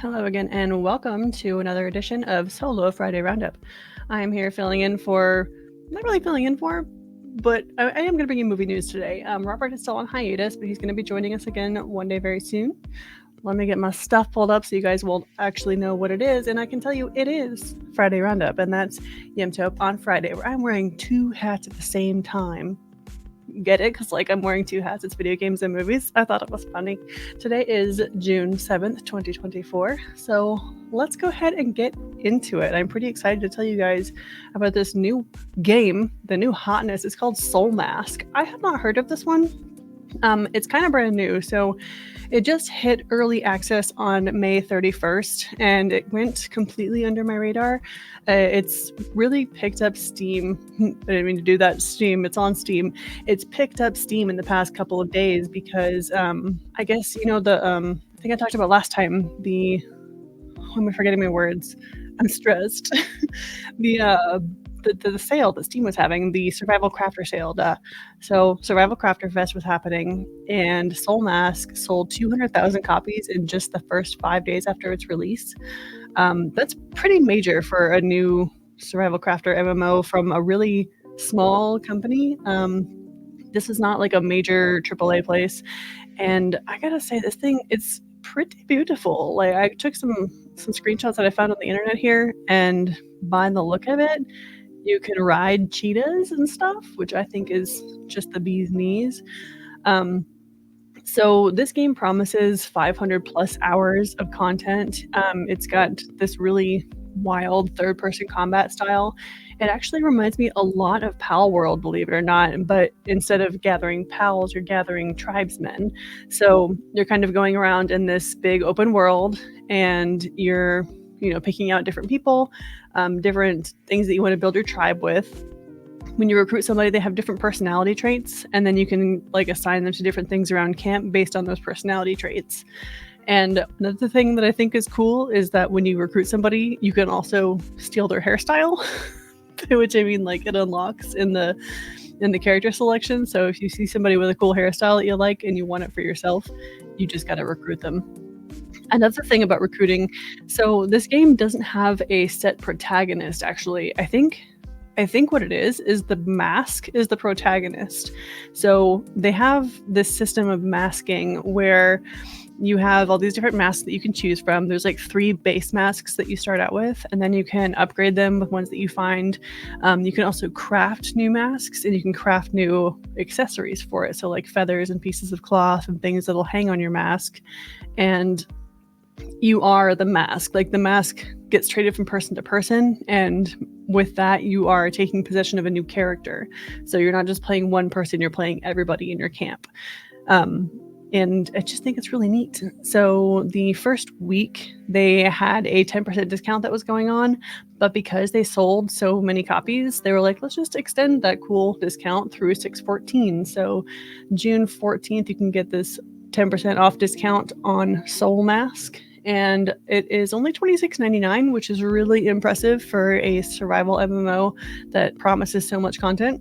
Hello again, and welcome to another edition of Solo Friday Roundup. I am here not really filling in for, but I am going to bring you movie news today. Robert is still on hiatus, but he's going to be joining us again one day very soon. Let me get my stuff pulled up so you guys will actually know what it is, and I can tell you it is Friday Roundup, and that's YMBToAP on Friday, where I'm wearing two hats at the same time. Get it? Because I'm wearing two hats. It's video games and movies. I thought it was funny. Today is June 7th, 2024. So let's go ahead and get into it. I'm pretty excited to tell you guys about this new game, the new hotness. It's called Soul Mask. I have not heard of this one. It's kind of brand new. So it just hit early access on May 31st, and it went completely under my radar. It's really picked up steam. I didn't mean to do that. Steam. It's on Steam. It's picked up steam in the past couple of days because I guess I think I talked about last time why am I forgetting my words? I'm stressed. The sale that Steam was having, the Survival Crafter sale. So Survival Crafter Fest was happening, and Soul Mask sold 200,000 copies in just the first 5 days after its release. That's pretty major for a new Survival Crafter MMO from a really small company. This is not like a major AAA place, and I gotta say, this thing, it's pretty beautiful. I took some screenshots that I found on the internet here, and by the look of it, you can ride cheetahs and stuff, which I think is just the bee's knees. So this game promises 500 plus hours of content. It's got this really wild third-person combat style. It actually reminds me a lot of Pal World, believe it or not, but instead of gathering pals, you're gathering tribesmen. So you're kind of going around in this big open world, and you're picking out different people, different things that you want to build your tribe with. When you recruit somebody, they have different personality traits, and then you can assign them to different things around camp based on those personality traits. And another thing that I think is cool is that when you recruit somebody, you can also steal their hairstyle, which I mean, it unlocks in the character selection. So if you see somebody with a cool hairstyle that you like and you want it for yourself, you just got to recruit them. Another thing about recruiting, so this game doesn't have a set protagonist, actually. I think what it is the mask is the protagonist. So they have this system of masking where you have all these different masks that you can choose from. There's 3 base masks that you start out with, and then you can upgrade them with ones that you find. You can also craft new masks, and you can craft new accessories for it. So feathers and pieces of cloth and things that'll hang on your mask. And you are the mask. The mask gets traded from person to person, and with that, you are taking possession of a new character. So you're not just playing one person, you're playing everybody in your camp. And I just think it's really neat. So the first week, they had a 10% discount that was going on, but because they sold so many copies, they were like, let's just extend that cool discount through 6/14. So June 14th, you can get this 10% off discount on Soul Mask, and it is only $26.99, which is really impressive for a survival MMO that promises so much content.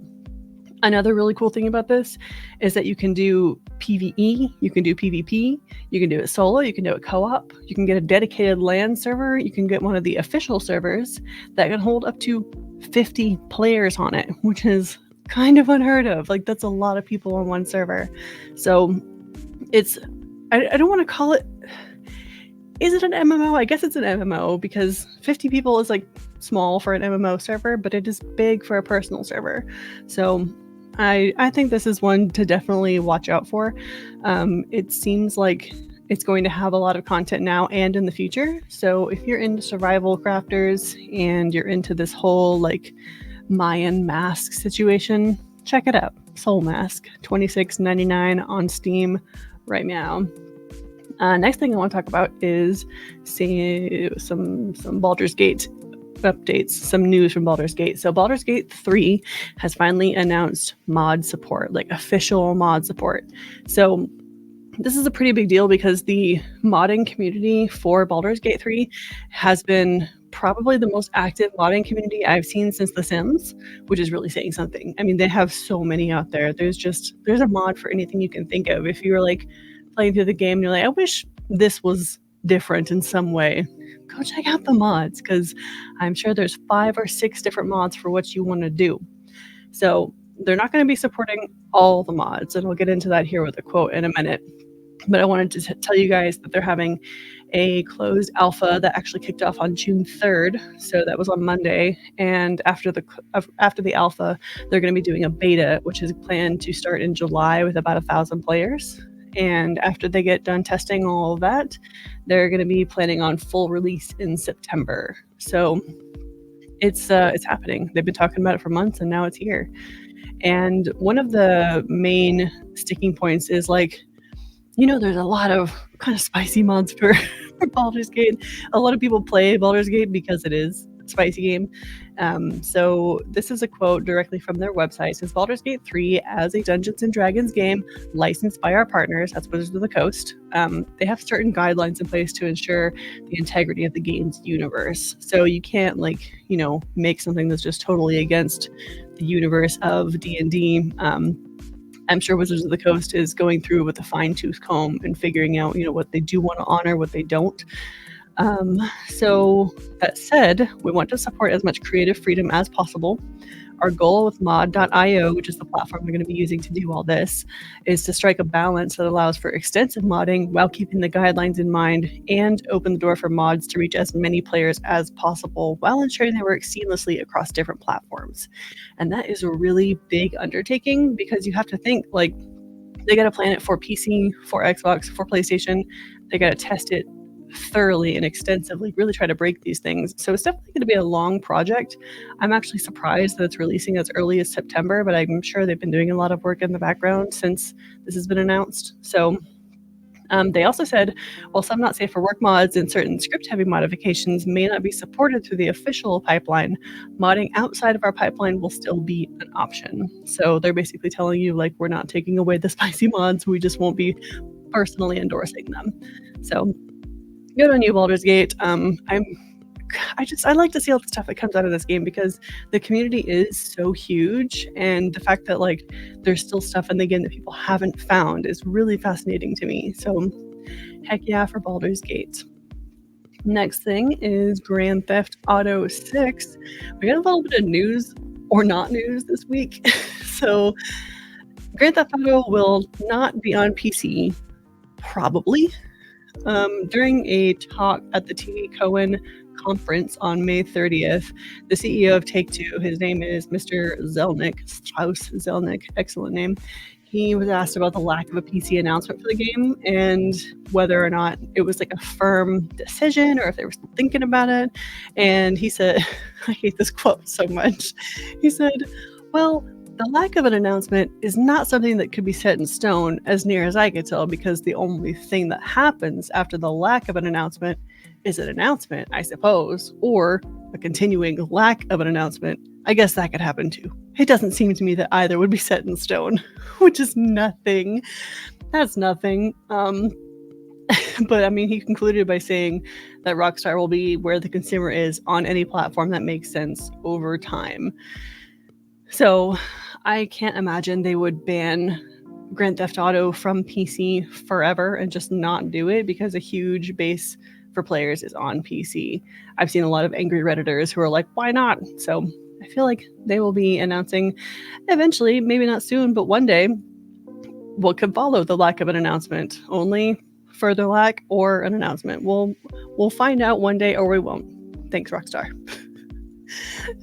Another really cool thing about this is that you can do PvE, you can do PvP, you can do it solo, you can do it co-op, you can get a dedicated LAN server, you can get one of the official servers that can hold up to 50 players on it, which is kind of unheard of. That's a lot of people on one server. So I don't want to call it, is it an MMO? I guess it's an MMO because 50 people is small for an MMO server, but it is big for a personal server. So I think this is one to definitely watch out for. It seems like it's going to have a lot of content now and in the future. So if you're into survival crafters and you're into this whole Mayan mask situation, check it out. Soul Mask, $26.99 on Steam right now. Next thing I want to talk about is some Baldur's Gate updates, some news from Baldur's Gate. So Baldur's Gate 3 has finally announced mod support, official mod support. So this is a pretty big deal because the modding community for Baldur's Gate 3 has been probably the most active modding community I've seen since The Sims, which is really saying something. I mean, they have so many out there. There's a mod for anything you can think of. If you were playing through the game and you're I wish this was different in some way, go check out the mods, because I'm sure there's 5 or 6 different mods for what you want to do. So they're not going to be supporting all the mods, and I'll get into that here with a quote in a minute. But I wanted to tell you guys that they're having a closed alpha that actually kicked off on June 3rd. So that was on Monday. And after the alpha, they're going to be doing a beta, which is planned to start in July with about 1,000 players. And after they get done testing all of that, they're going to be planning on full release in September. So it's happening. They've been talking about it for months, and now it's here. And one of the main sticking points is like, there's a lot of kind of spicy mods for Baldur's Gate. A lot of people play Baldur's Gate because it is a spicy game. So this is a quote directly from their website. It says, Baldur's Gate 3 as a Dungeons & Dragons game licensed by our partners, that's Wizards of the Coast. They have certain guidelines in place to ensure the integrity of the game's universe. So you can't make something that's just totally against the universe of D&D. I'm sure Wizards of the Coast is going through with a fine-tooth comb and figuring out, what they do want to honor, what they don't. So that said, we want to support as much creative freedom as possible. Our goal with mod.io, which is the platform we're going to be using to do all this, is to strike a balance that allows for extensive modding while keeping the guidelines in mind and open the door for mods to reach as many players as possible while ensuring they work seamlessly across different platforms. And that is a really big undertaking, because you have to think, they got to plan it for PC, for Xbox, for PlayStation. They got to test it thoroughly and extensively, really try to break these things. So it's definitely going to be a long project. I'm actually surprised that it's releasing as early as September, but I'm sure they've been doing a lot of work in the background since this has been announced. So they also said, while some not safe for work mods and certain script-heavy modifications may not be supported through the official pipeline, modding outside of our pipeline will still be an option. So they're basically telling you, we're not taking away the spicy mods, we just won't be personally endorsing them. So good on you, Baldur's Gate. I like to see all the stuff that comes out of this game, because the community is so huge, and the fact that there's still stuff in the game that people haven't found is really fascinating to me. So heck yeah for Baldur's Gate. Next thing is Grand Theft Auto 6. We got a little bit of news or not news this week. So Grand Theft Auto will not be on PC, probably. During a talk at the TV Cohen conference on May 30th, the CEO of Take-Two, his name is Mr. Strauss Zelnick, excellent name. He was asked about the lack of a PC announcement for the game and whether or not it was a firm decision or if they were still thinking about it. And he said, I hate this quote so much. He said, well, the lack of an announcement is not something that could be set in stone, as near as I could tell, because the only thing that happens after the lack of an announcement is an announcement, I suppose, or a continuing lack of an announcement. I guess that could happen too. It doesn't seem to me that either would be set in stone, which is nothing. That's nothing. But he concluded by saying that Rockstar will be where the consumer is on any platform that makes sense over time. So I can't imagine they would ban Grand Theft Auto from PC forever and just not do it, because a huge base for players is on PC. I've seen a lot of angry Redditors who are like, why not? So I feel like they will be announcing eventually, maybe not soon, but one day, what could follow the lack of an announcement. Only further lack or an announcement. We'll find out one day, or we won't. Thanks, Rockstar.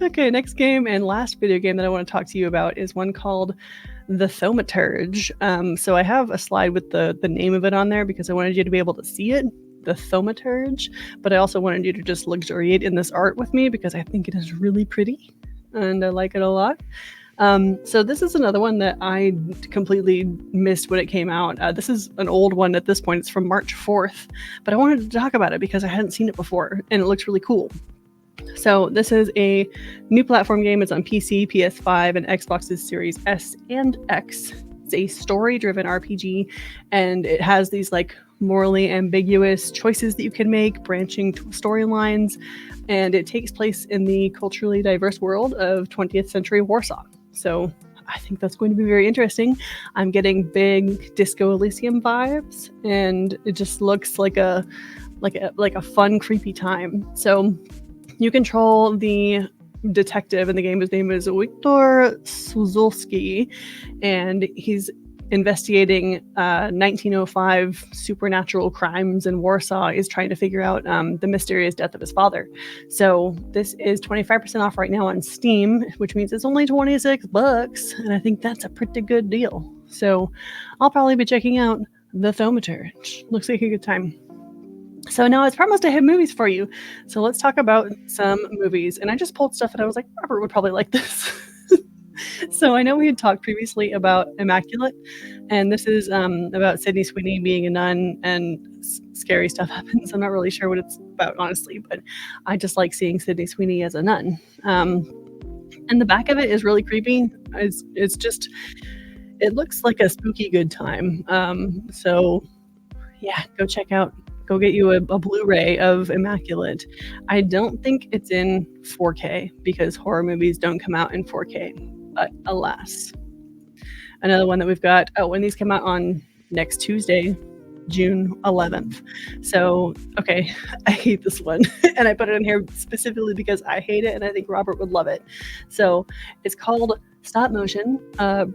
Okay, next game and last video game that I want to talk to you about is one called The Thaumaturge. So I have a slide with the name of it on there because I wanted you to be able to see it, The Thaumaturge, but I also wanted you to just luxuriate in this art with me because I think it is really pretty and I like it a lot. So this is another one that I completely missed when it came out. This is an old one at this point. It's from March 4th, but I wanted to talk about it because I hadn't seen it before and it looks really cool. So this is a new platform game. It's on PC, PS5, and Xbox's Series S and X. It's a story-driven RPG, and it has these morally ambiguous choices that you can make, branching storylines, and it takes place in the culturally diverse world of 20th century Warsaw. So I think that's going to be very interesting. I'm getting big Disco Elysium vibes, and it just looks like a like a fun, creepy time. So you control the detective in the game. His name is Wiktor Suzulski, and he's investigating 1905 supernatural crimes in Warsaw. Is trying to figure out the mysterious death of his father. So this is 25% off right now on Steam, which means it's only $26, and I think that's a pretty good deal. So I'll probably be checking out The Thermometer. Looks like a good time. So now it's almost to hit movies for you. So let's talk about some movies. And I just pulled stuff and I was like, Robert would probably like this. So I know we had talked previously about Immaculate, and this is about Sydney Sweeney being a nun, and scary stuff happens. I'm not really sure what it's about, honestly, but I just like seeing Sydney Sweeney as a nun. And the back of it is really creepy. It's just, it looks like a spooky good time. So yeah, go get you a Blu-ray of Immaculate. I don't think it's in 4K because horror movies don't come out in 4K, but alas. Another one that we've got, and these come out on next Tuesday, June 11th. So, okay, I hate this one. And I put it in here specifically because I hate it and I think Robert would love it. So it's called Stop Motion,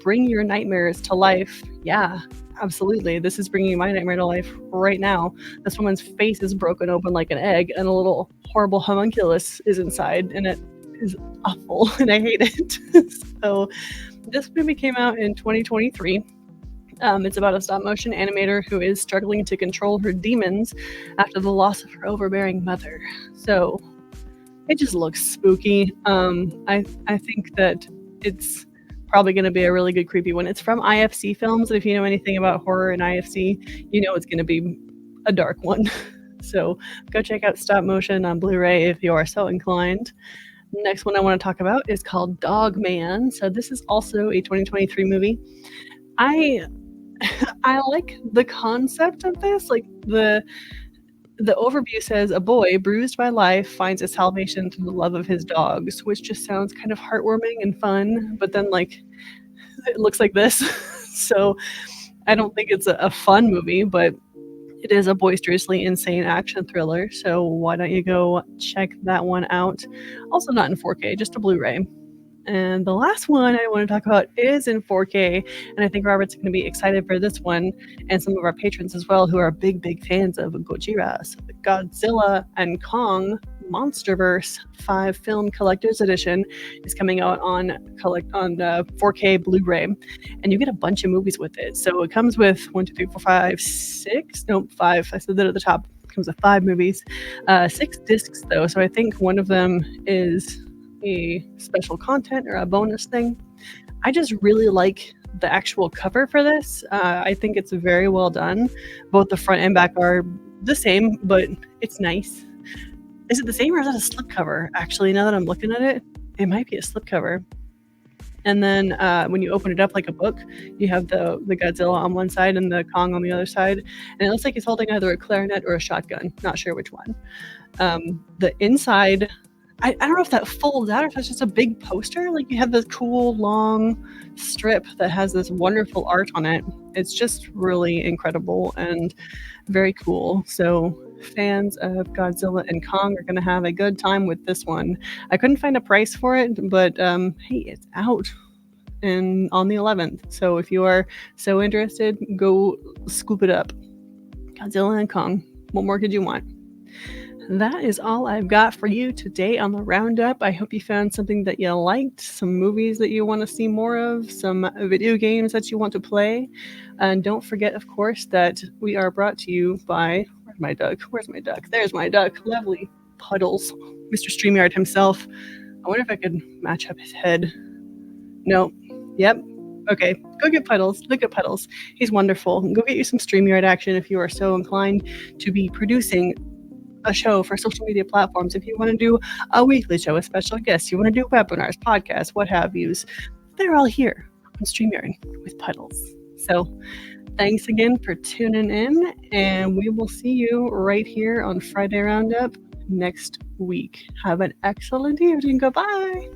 Bring Your Nightmares to Life. Yeah, absolutely. This is bringing my nightmare to life right now. This woman's face is broken open like an egg and a little horrible homunculus is inside, and it is awful and I hate it. So this movie came out in 2023. It's about a stop motion animator who is struggling to control her demons after the loss of her overbearing mother. So it just looks spooky. I think that it's probably going to be a really good creepy one. It's from IFC Films, and if you know anything about horror and IFC, you know it's going to be a dark one. So go check out Stop Motion on Blu-ray if you are so inclined. Next one I want to talk about is called Dog Man. So this is also a 2023 movie. I like the concept of this. Like the overview says, a boy bruised by life finds a salvation through the love of his dogs, which just sounds kind of heartwarming and fun. But then like it looks like this. So I don't think it's a fun movie, but it is a boisterously insane action thriller. So why don't you go check that one out? Also not in 4K, just a Blu-ray. And the last one I want to talk about is in 4K, and I think Robert's going to be excited for this one, and some of our patrons as well who are big fans of Gojira. So the Godzilla and Kong Monsterverse 5 Film Collector's Edition is coming out on 4K Blu-ray, and you get a bunch of movies with it. So it comes with 5. I said that at the top. It comes with 5 movies, 6 discs though. So I think one of them is a special content or a bonus thing. I just really like the actual cover for this. I think it's very well done. Both the front and back are the same, but it's nice. Is it the same or is that a slipcover? Actually, now that I'm looking at it, it might be a slipcover. And then when you open it up like a book, you have the Godzilla on one side and the Kong on the other side. And it looks like he's holding either a clarinet or a shotgun. Not sure which one. The inside, I don't know if that folds out or if that's just a big poster. Like you have this cool long strip that has this wonderful art on it. It's just really incredible and very cool. So fans of Godzilla and Kong are going to have a good time with this one. I couldn't find a price for it, but hey, it's out on the 11th. So if you are so interested, go scoop it up. Godzilla and Kong. What more could you want? That is all I've got for you today on the roundup. I hope you found something that you liked, some movies that you want to see more of, some video games that you want to play. And don't forget, of course, that we are brought to you by, where's my duck? There's my duck. Lovely Puddles. Mr. StreamYard himself. I wonder if I could match up his head. No. Yep. Okay, go get Puddles. Look at Puddles. He's wonderful. Go get you some StreamYard action if you are so inclined to be producing a show for social media platforms. If you want to do a weekly show with special guests, you want to do webinars, podcasts, what have yous, they're all here on StreamYard with Puddles. So thanks again for tuning in, and we will see you right here on Friday Roundup next week. Have an excellent evening. Goodbye.